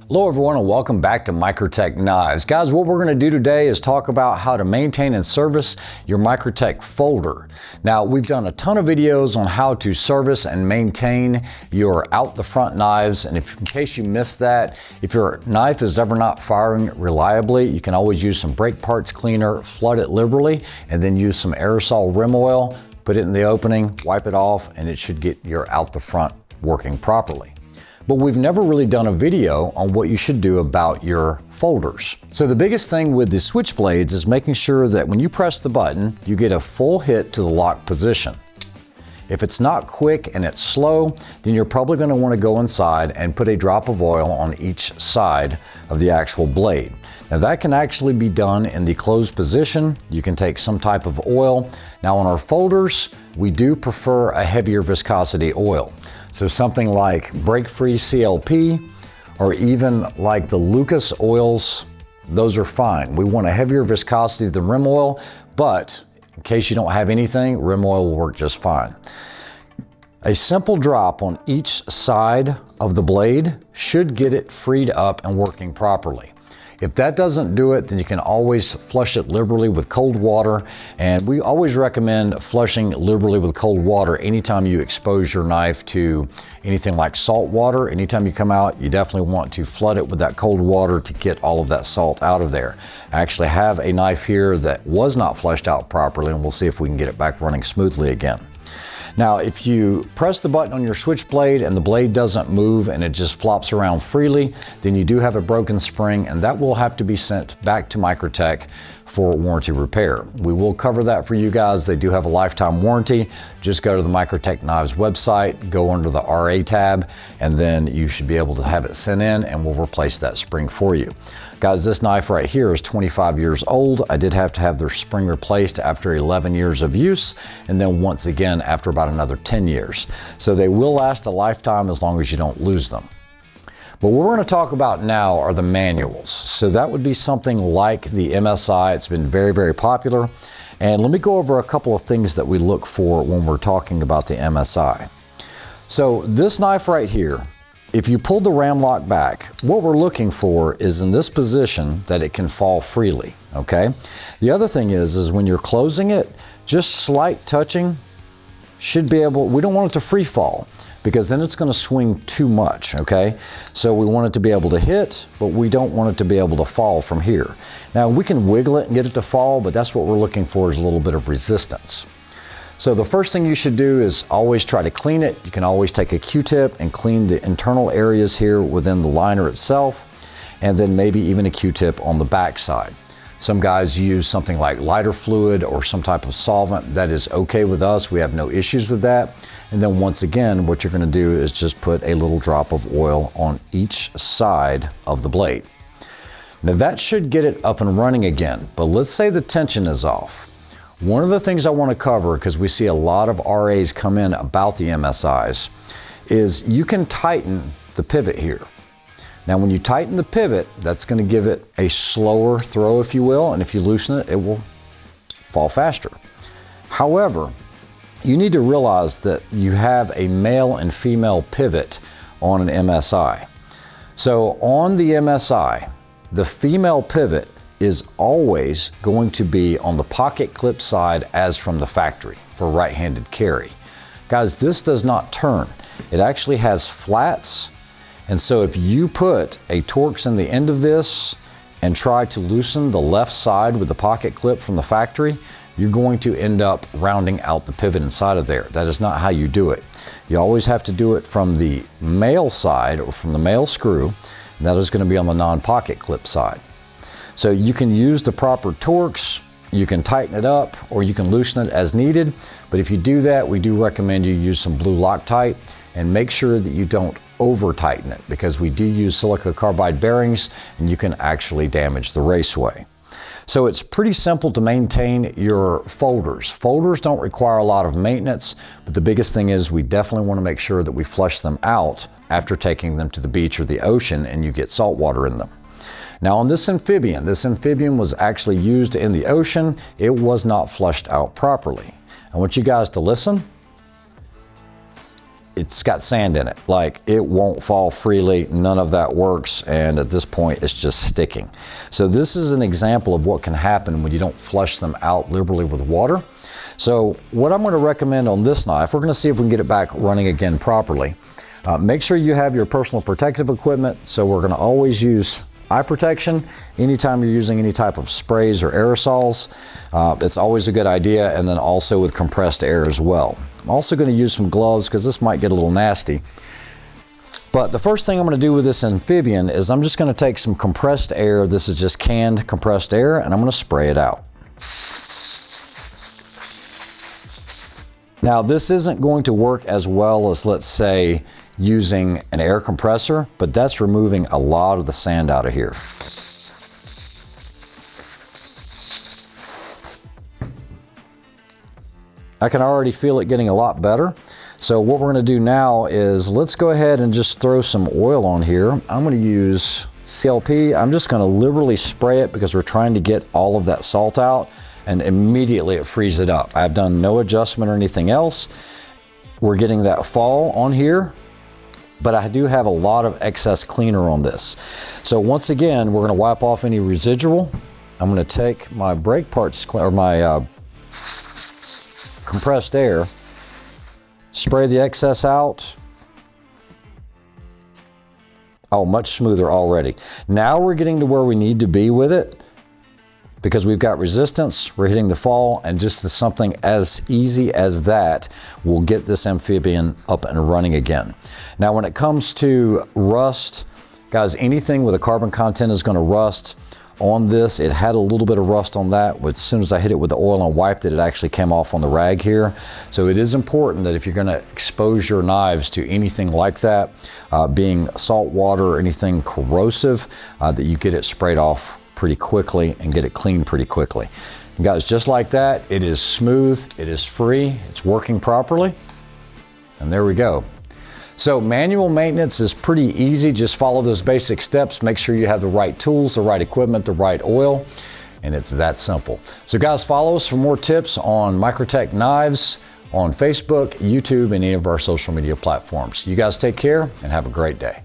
Hello everyone and welcome back to Microtech Knives. Guys, what we're going to do today is talk about how to maintain and service your Microtech folder. Now, we've done a ton of videos on how to service and maintain your out the front knives, and in case you missed that, if your knife is ever not firing reliably, you can always use some brake parts cleaner, flood it liberally, and then use some aerosol rim oil, put it in the opening, wipe it off, and it should get your out the front working properly. But we've never really done a video on what you should do about your folders. So the biggest thing with the switchblades is making sure that when you press the button, you get a full hit to the lock position. If it's not quick and it's slow, then you're probably going to want to go inside and put a drop of oil on each side of the actual blade. Now that can actually be done in the closed position. You can take some type of oil. Now on our folders, we do prefer a heavier viscosity oil. So something like Break-Free CLP or even like the Lucas oils, those are fine. We want a heavier viscosity than rim oil, but in case you don't have anything, rim oil will work just fine. A simple drop on each side of the blade should get it freed up and working properly. If that doesn't do it, then you can always flush it liberally with cold water. And we always recommend flushing liberally with cold water anytime you expose your knife to anything like salt water. Anytime you come out, you definitely want to flood it with that cold water to get all of that salt out of there. I actually have a knife here that was not flushed out properly, and we'll see if we can get it back running smoothly again. Now, if you press the button on your switchblade and the blade doesn't move and it just flops around freely, then you do have a broken spring, and that will have to be sent back to Microtech for warranty repair. We will cover that for you guys. They do have a lifetime warranty. Just go to the Microtech Knives website, go under the RA tab, and then you should be able to have it sent in and we'll replace that spring for you. Guys, this knife right here is 25 years old. I did have to have their spring replaced after 11 years of use, and then once again after about another 10 years. So they will last a lifetime as long as you don't lose them. But what we're going to talk about now are the manuals. So that would be something like the MSI. It's been very, very popular. And let me go over a couple of things that we look for when we're talking about the MSI. So this knife right here, if you pull the ram lock back, what we're looking for is in this position that it can fall freely, okay? The other thing is when you're closing it, just slight touching should be able, we don't want it to free fall, because then it's going to swing too much, okay? So we want it to be able to hit, but we don't want it to be able to fall from here. Now we can wiggle it and get it to fall, but that's what we're looking for, is a little bit of resistance. So the first thing you should do is always try to clean it. You can always take a Q-tip and clean the internal areas here within the liner itself, and then maybe even a Q-tip on the back side. Some guys use something like lighter fluid or some type of solvent. That is okay with us. We have no issues with that. And then once again, what you're going to do is just put a little drop of oil on each side of the blade. Now that should get it up and running again, but let's say the tension is off. One of the things I want to cover, because we see a lot of RAs come in about the MSIs, is you can tighten the pivot here. Now when you tighten the pivot, that's going to give it a slower throw, if you will, and if you loosen it, it will fall faster. However, you need to realize that you have a male and female pivot on an MSI. So on the MSI, the female pivot is always going to be on the pocket clip side as from the factory for right-handed carry. Guys, this does not turn. It actually has flats. And so if you put a Torx in the end of this and try to loosen the left side with the pocket clip from the factory, you're going to end up rounding out the pivot inside of there. That is not how you do it. You always have to do it from the male side or from the male screw. And that is going to be on the non-pocket clip side. So you can use the proper Torx, you can tighten it up, or you can loosen it as needed. But if you do that, we do recommend you use some blue Loctite, and make sure that you don't over tighten it, because we do use silica carbide bearings and you can actually damage the raceway. So it's pretty simple to maintain your folders. Folders don't require a lot of maintenance, but the biggest thing is we definitely want to make sure that we flush them out after taking them to the beach or the ocean and you get salt water in them. Now on this amphibian was actually used in the ocean. It was not flushed out properly. I want you guys to listen. it's got sand in it. Like, it won't fall freely, none of that works, and at this point it's just sticking. So this is an example of what can happen when you don't flush them out liberally with water. So what I'm going to recommend on this knife, we're going to see if we can get it back running again properly. Make sure you have your personal protective equipment. So we're going to always use eye protection anytime you're using any type of sprays or aerosols. It's always a good idea, and then also with compressed air as well. I'm also going to use some gloves because this might get a little nasty. But the first thing I'm going to do with this amphibian is I'm just going to take some compressed air. This is just canned compressed air, and I'm going to spray it out. Now, this isn't going to work as well as, let's say, using an air compressor, but that's removing a lot of the sand out of here. I can already feel it getting a lot better. So what we're going to do now is let's go ahead and just throw some oil on here. I'm going to use CLP. I'm just going to liberally spray it because we're trying to get all of that salt out, and immediately it frees it up. I've done no adjustment or anything else. We're getting that fall on here, but I do have a lot of excess cleaner on this. So once again, we're going to wipe off any residual. I'm going to take my brake parts, or my compressed air, spray the excess out. Oh, much smoother already. Now we're getting to where we need to be with it because we've got resistance, we're hitting the fall, and just something as easy as that will get this amphibian up and running again. Now, when it comes to rust, guys, anything with a carbon content is going to rust. On this, it had a little bit of rust on that. As soon as I hit it with the oil and wiped it, it actually came off on the rag here. So it is important that if you're going to expose your knives to anything like that, being salt water or anything corrosive, that you get it sprayed off pretty quickly and get it clean pretty quickly. And guys, just like that, it is smooth, it is free, it's working properly, and there we go. So manual maintenance is pretty easy. Just follow those basic steps. Make sure you have the right tools, the right equipment, the right oil, and it's that simple. So guys, follow us for more tips on Microtech knives on Facebook, YouTube, and any of our social media platforms. You guys take care and have a great day.